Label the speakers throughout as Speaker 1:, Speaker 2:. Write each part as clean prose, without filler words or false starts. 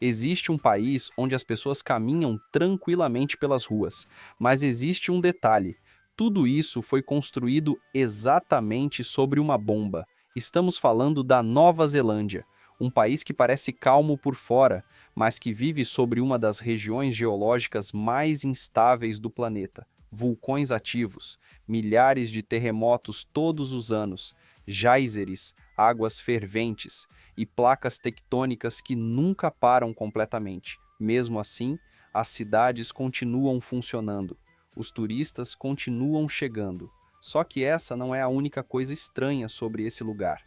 Speaker 1: Existe um país onde as pessoas caminham tranquilamente pelas ruas, mas existe um detalhe: tudo isso foi construído exatamente sobre uma bomba. Estamos falando da Nova Zelândia, um país que parece calmo por fora, mas que vive sobre uma das regiões geológicas mais instáveis do planeta. Vulcões ativos, milhares de terremotos todos os anos, geysers, águas ferventes e placas tectônicas que nunca param completamente. Mesmo assim, as cidades continuam funcionando, os turistas continuam chegando. Só que essa não é a única coisa estranha sobre esse lugar.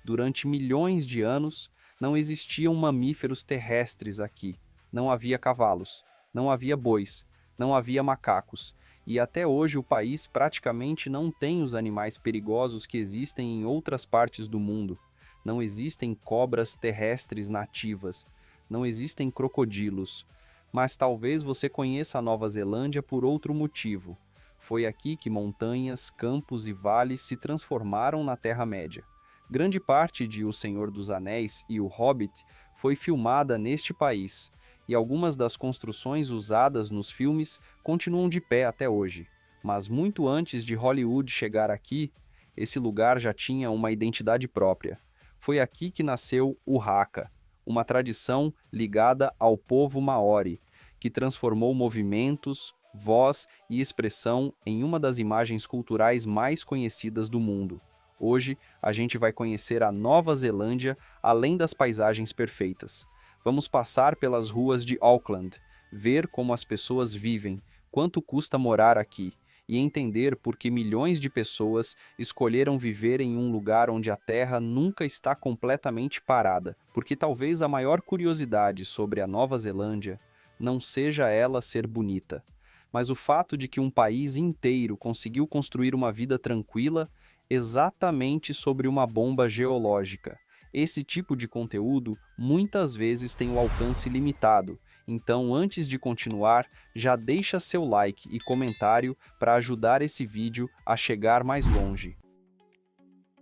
Speaker 1: Durante milhões de anos, não existiam mamíferos terrestres aqui. Não havia cavalos, não havia bois, não havia macacos. E até hoje o país praticamente não tem os animais perigosos que existem em outras partes do mundo. Não existem cobras terrestres nativas, não existem crocodilos. Mas talvez você conheça a Nova Zelândia por outro motivo. Foi aqui que montanhas, campos e vales se transformaram na Terra-média. Grande parte de O Senhor dos Anéis e O Hobbit foi filmada neste país, e algumas das construções usadas nos filmes continuam de pé até hoje. Mas muito antes de Hollywood chegar aqui, esse lugar já tinha uma identidade própria. Foi aqui que nasceu o Haka, uma tradição ligada ao povo Maori, que transformou movimentos, voz e expressão em uma das imagens culturais mais conhecidas do mundo. Hoje, a gente vai conhecer a Nova Zelândia além das paisagens perfeitas. Vamos passar pelas ruas de Auckland, ver como as pessoas vivem, quanto custa morar aqui, e entender por que milhões de pessoas escolheram viver em um lugar onde a Terra nunca está completamente parada, porque talvez a maior curiosidade sobre a Nova Zelândia não seja ela ser bonita, mas o fato de que um país inteiro conseguiu construir uma vida tranquila exatamente sobre uma bomba geológica. Esse tipo de conteúdo muitas vezes tem o alcance limitado, então antes de continuar, já deixa seu like e comentário para ajudar esse vídeo a chegar mais longe.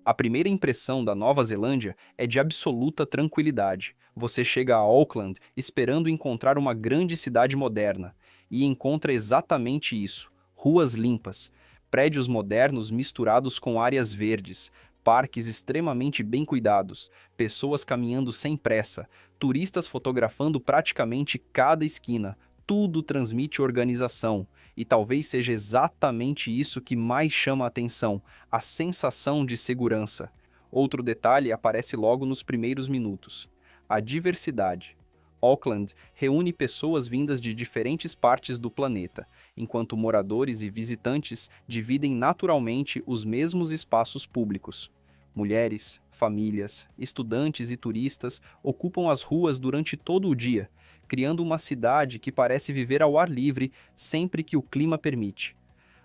Speaker 1: A primeira impressão da Nova Zelândia é de absoluta tranquilidade. Você chega a Auckland esperando encontrar uma grande cidade moderna, e encontra exatamente isso: ruas limpas, prédios modernos misturados com áreas verdes, parques extremamente bem cuidados, pessoas caminhando sem pressa, turistas fotografando praticamente cada esquina. Tudo transmite organização, e talvez seja exatamente isso que mais chama a atenção: a sensação de segurança. Outro detalhe aparece logo nos primeiros minutos: a diversidade. Auckland reúne pessoas vindas de diferentes partes do planeta, enquanto moradores e visitantes dividem naturalmente os mesmos espaços públicos. Mulheres, famílias, estudantes e turistas ocupam as ruas durante todo o dia, criando uma cidade que parece viver ao ar livre sempre que o clima permite.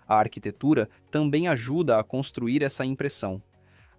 Speaker 1: A arquitetura também ajuda a construir essa impressão.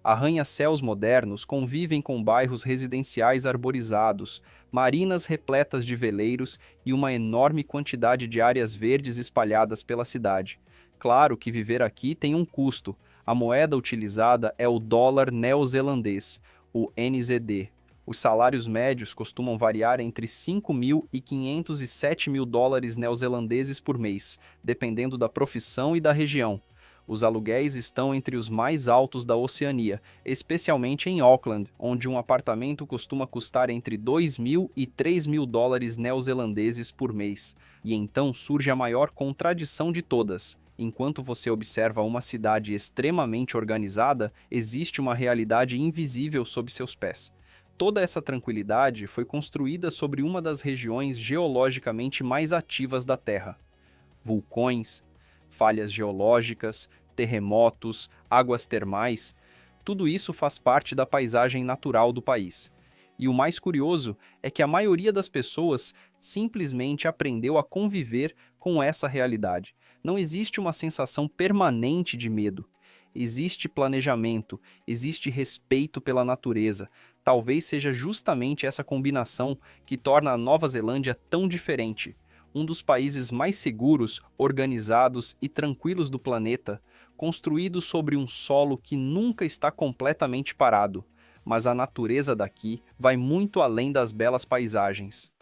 Speaker 1: Arranha-céus modernos convivem com bairros residenciais arborizados, marinas repletas de veleiros e uma enorme quantidade de áreas verdes espalhadas pela cidade. Claro que viver aqui tem um custo. A moeda utilizada é o dólar neozelandês, o NZD. Os salários médios costumam variar entre 5.000 e 507 mil dólares neozelandeses por mês, dependendo da profissão e da região. Os aluguéis estão entre os mais altos da Oceania, especialmente em Auckland, onde um apartamento costuma custar entre 2.000 e 3.000 dólares neozelandeses por mês. E então surge a maior contradição de todas. Enquanto você observa uma cidade extremamente organizada, existe uma realidade invisível sob seus pés. Toda essa tranquilidade foi construída sobre uma das regiões geologicamente mais ativas da Terra. Vulcões, falhas geológicas, terremotos, águas termais, tudo isso faz parte da paisagem natural do país. E o mais curioso é que a maioria das pessoas simplesmente aprendeu a conviver com essa realidade. Não existe uma sensação permanente de medo. Existe planejamento, existe respeito pela natureza. Talvez seja justamente essa combinação que torna a Nova Zelândia tão diferente. Um dos países mais seguros, organizados e tranquilos do planeta, construído sobre um solo que nunca está completamente parado. Mas a natureza daqui vai muito além das belas paisagens.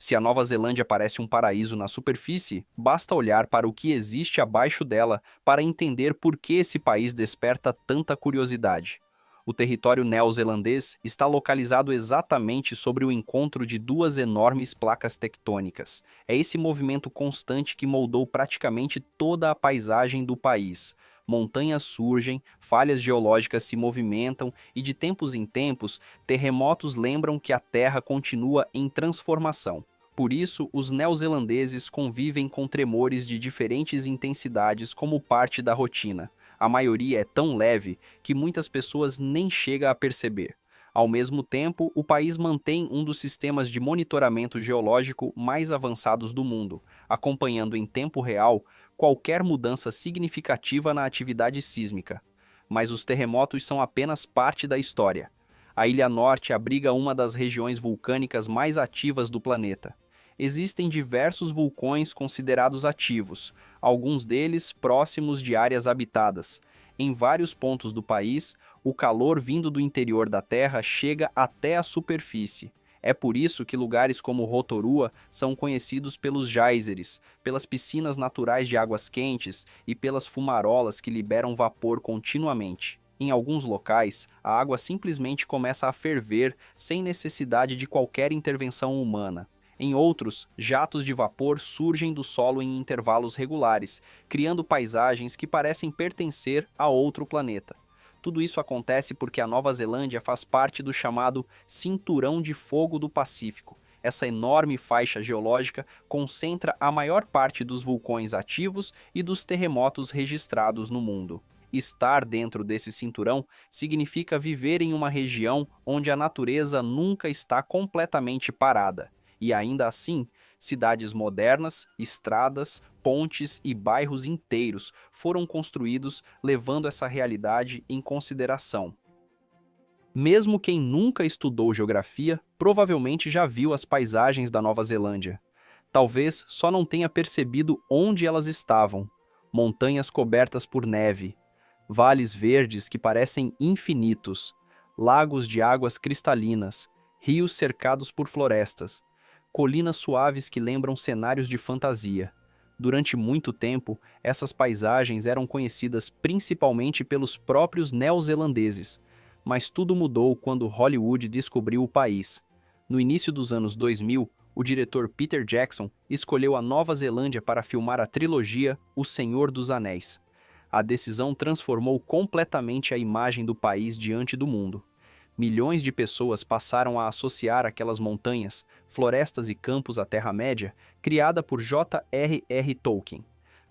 Speaker 1: Se a Nova Zelândia parece um paraíso na superfície, basta olhar para o que existe abaixo dela para entender por que esse país desperta tanta curiosidade. O território neozelandês está localizado exatamente sobre o encontro de duas enormes placas tectônicas. É esse movimento constante que moldou praticamente toda a paisagem do país. Montanhas surgem, falhas geológicas se movimentam e, de tempos em tempos, terremotos lembram que a Terra continua em transformação. Por isso, os neozelandeses convivem com tremores de diferentes intensidades como parte da rotina. A maioria é tão leve que muitas pessoas nem chegam a perceber. Ao mesmo tempo, o país mantém um dos sistemas de monitoramento geológico mais avançados do mundo, acompanhando em tempo real qualquer mudança significativa na atividade sísmica. Mas os terremotos são apenas parte da história. A Ilha Norte abriga uma das regiões vulcânicas mais ativas do planeta. Existem diversos vulcões considerados ativos, alguns deles próximos de áreas habitadas. Em vários pontos do país, o calor vindo do interior da Terra chega até a superfície. É por isso que lugares como Rotorua são conhecidos pelos geysers, pelas piscinas naturais de águas quentes e pelas fumarolas que liberam vapor continuamente. Em alguns locais, a água simplesmente começa a ferver sem necessidade de qualquer intervenção humana. Em outros, jatos de vapor surgem do solo em intervalos regulares, criando paisagens que parecem pertencer a outro planeta. Tudo isso acontece porque a Nova Zelândia faz parte do chamado Cinturão de Fogo do Pacífico. Essa enorme faixa geológica concentra a maior parte dos vulcões ativos e dos terremotos registrados no mundo. Estar dentro desse cinturão significa viver em uma região onde a natureza nunca está completamente parada. E ainda assim, cidades modernas, estradas, pontes e bairros inteiros foram construídos levando essa realidade em consideração. Mesmo quem nunca estudou geografia, provavelmente já viu as paisagens da Nova Zelândia. Talvez só não tenha percebido onde elas estavam. Montanhas cobertas por neve, vales verdes que parecem infinitos, lagos de águas cristalinas, rios cercados por florestas, colinas suaves que lembram cenários de fantasia. Durante muito tempo, essas paisagens eram conhecidas principalmente pelos próprios neozelandeses, mas tudo mudou quando Hollywood descobriu o país. No início dos anos 2000, o diretor Peter Jackson escolheu a Nova Zelândia para filmar a trilogia O Senhor dos Anéis. A decisão transformou completamente a imagem do país diante do mundo. Milhões de pessoas passaram a associar aquelas montanhas, florestas e campos à Terra-média, criada por J.R.R. Tolkien.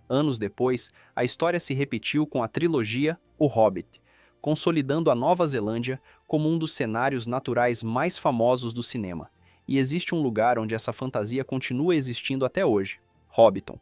Speaker 1: Anos depois, a história se repetiu com a trilogia O Hobbit, consolidando a Nova Zelândia como um dos cenários naturais mais famosos do cinema. E existe um lugar onde essa fantasia continua existindo até hoje: Hobbiton.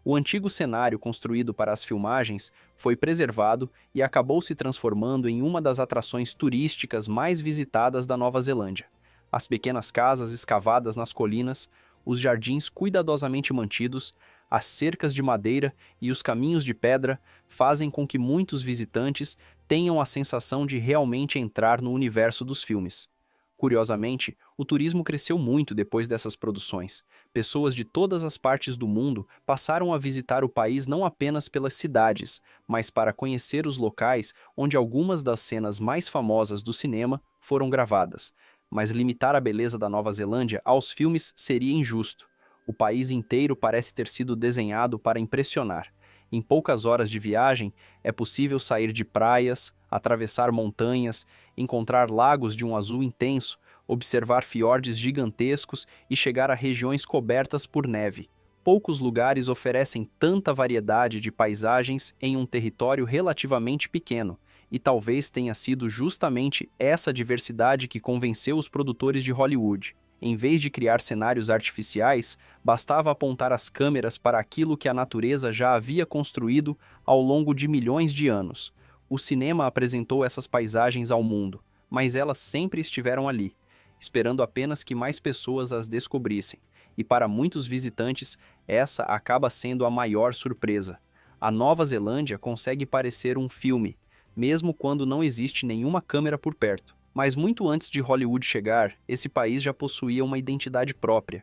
Speaker 1: O antigo cenário construído para as filmagens foi preservado e acabou se transformando em uma das atrações turísticas mais visitadas da Nova Zelândia. As pequenas casas escavadas nas colinas, os jardins cuidadosamente mantidos, as cercas de madeira e os caminhos de pedra fazem com que muitos visitantes tenham a sensação de realmente entrar no universo dos filmes. Curiosamente, o turismo cresceu muito depois dessas produções. Pessoas de todas as partes do mundo passaram a visitar o país não apenas pelas cidades, mas para conhecer os locais onde algumas das cenas mais famosas do cinema foram gravadas. Mas limitar a beleza da Nova Zelândia aos filmes seria injusto. O país inteiro parece ter sido desenhado para impressionar. Em poucas horas de viagem, é possível sair de praias, atravessar montanhas, encontrar lagos de um azul intenso, observar fiordes gigantescos e chegar a regiões cobertas por neve. Poucos lugares oferecem tanta variedade de paisagens em um território relativamente pequeno, e talvez tenha sido justamente essa diversidade que convenceu os produtores de Hollywood. Em vez de criar cenários artificiais, bastava apontar as câmeras para aquilo que a natureza já havia construído ao longo de milhões de anos. O cinema apresentou essas paisagens ao mundo, mas elas sempre estiveram ali, esperando apenas que mais pessoas as descobrissem. E para muitos visitantes, essa acaba sendo a maior surpresa. A Nova Zelândia consegue parecer um filme, mesmo quando não existe nenhuma câmera por perto. Mas muito antes de Hollywood chegar, esse país já possuía uma identidade própria.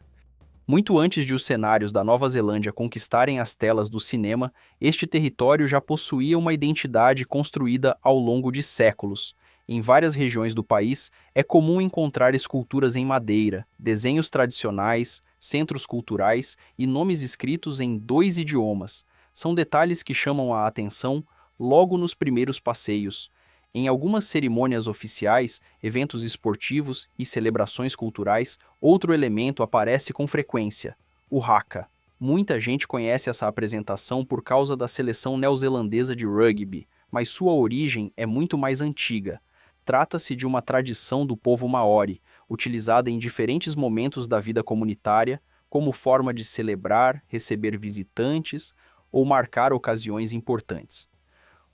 Speaker 1: Muito antes de os cenários da Nova Zelândia conquistarem as telas do cinema, este território já possuía uma identidade construída ao longo de séculos. Em várias regiões do país, é comum encontrar esculturas em madeira, desenhos tradicionais, centros culturais e nomes escritos em 2 idiomas. São detalhes que chamam a atenção logo nos primeiros passeios. Em algumas cerimônias oficiais, eventos esportivos e celebrações culturais, outro elemento aparece com frequência: o haka. Muita gente conhece essa apresentação por causa da seleção neozelandesa de rugby, mas sua origem é muito mais antiga. Trata-se de uma tradição do povo maori, utilizada em diferentes momentos da vida comunitária, como forma de celebrar, receber visitantes ou marcar ocasiões importantes.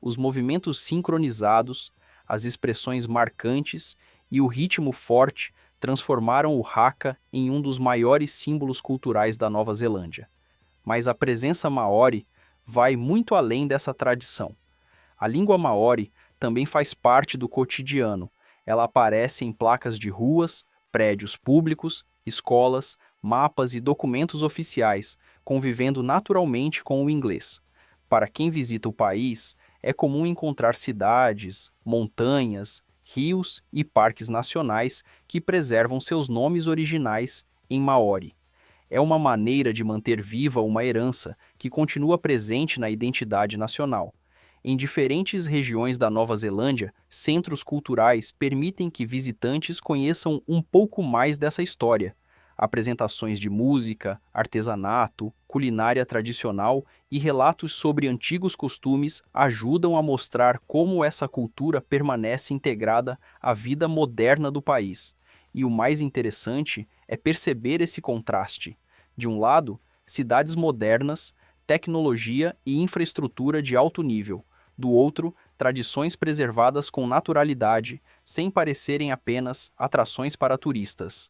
Speaker 1: Os movimentos sincronizados, as expressões marcantes e o ritmo forte transformaram o haka em um dos maiores símbolos culturais da Nova Zelândia. Mas a presença maori vai muito além dessa tradição. A língua maori também faz parte do cotidiano. Ela aparece em placas de ruas, prédios públicos, escolas, mapas e documentos oficiais, convivendo naturalmente com o inglês. Para quem visita o país, é comum encontrar cidades, montanhas, rios e parques nacionais que preservam seus nomes originais em maori. É uma maneira de manter viva uma herança que continua presente na identidade nacional. Em diferentes regiões da Nova Zelândia, centros culturais permitem que visitantes conheçam um pouco mais dessa história. Apresentações de música, artesanato, culinária tradicional e relatos sobre antigos costumes ajudam a mostrar como essa cultura permanece integrada à vida moderna do país. E o mais interessante é perceber esse contraste. De um lado, cidades modernas, tecnologia e infraestrutura de alto nível. Do outro, tradições preservadas com naturalidade, sem parecerem apenas atrações para turistas.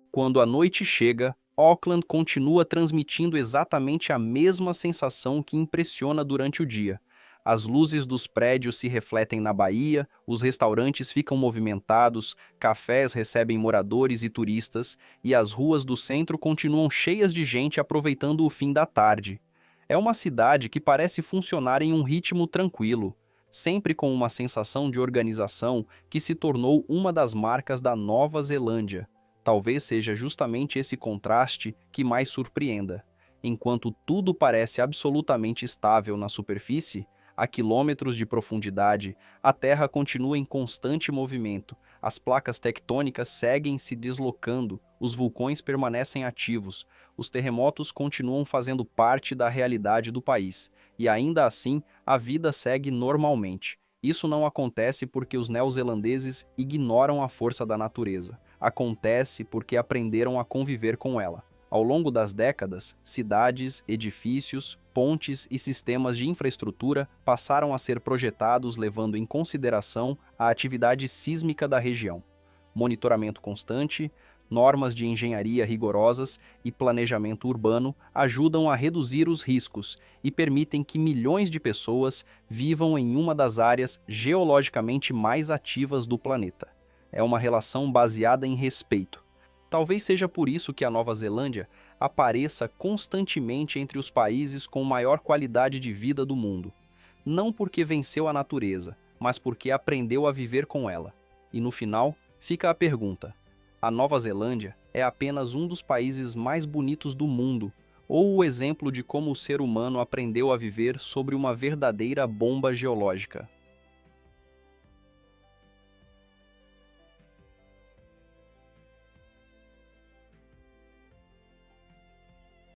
Speaker 1: Quando a noite chega, Auckland continua transmitindo exatamente a mesma sensação que impressiona durante o dia. As luzes dos prédios se refletem na baía, os restaurantes ficam movimentados, cafés recebem moradores e turistas, e as ruas do centro continuam cheias de gente aproveitando o fim da tarde. É uma cidade que parece funcionar em um ritmo tranquilo, sempre com uma sensação de organização que se tornou uma das marcas da Nova Zelândia. Talvez seja justamente esse contraste que mais surpreenda. Enquanto tudo parece absolutamente estável na superfície, a quilômetros de profundidade, a Terra continua em constante movimento, as placas tectônicas seguem se deslocando, os vulcões permanecem ativos, os terremotos continuam fazendo parte da realidade do país, e ainda assim a vida segue normalmente. Isso não acontece porque os neozelandeses ignoram a força da natureza. Acontece porque aprenderam a conviver com ela. Ao longo das décadas, cidades, edifícios, pontes e sistemas de infraestrutura passaram a ser projetados levando em consideração a atividade sísmica da região. Monitoramento constante, normas de engenharia rigorosas e planejamento urbano ajudam a reduzir os riscos e permitem que milhões de pessoas vivam em uma das áreas geologicamente mais ativas do planeta. É uma relação baseada em respeito. Talvez seja por isso que a Nova Zelândia apareça constantemente entre os países com maior qualidade de vida do mundo. Não porque venceu a natureza, mas porque aprendeu a viver com ela. E no final, fica a pergunta: a Nova Zelândia é apenas um dos países mais bonitos do mundo, ou o exemplo de como o ser humano aprendeu a viver sobre uma verdadeira bomba geológica?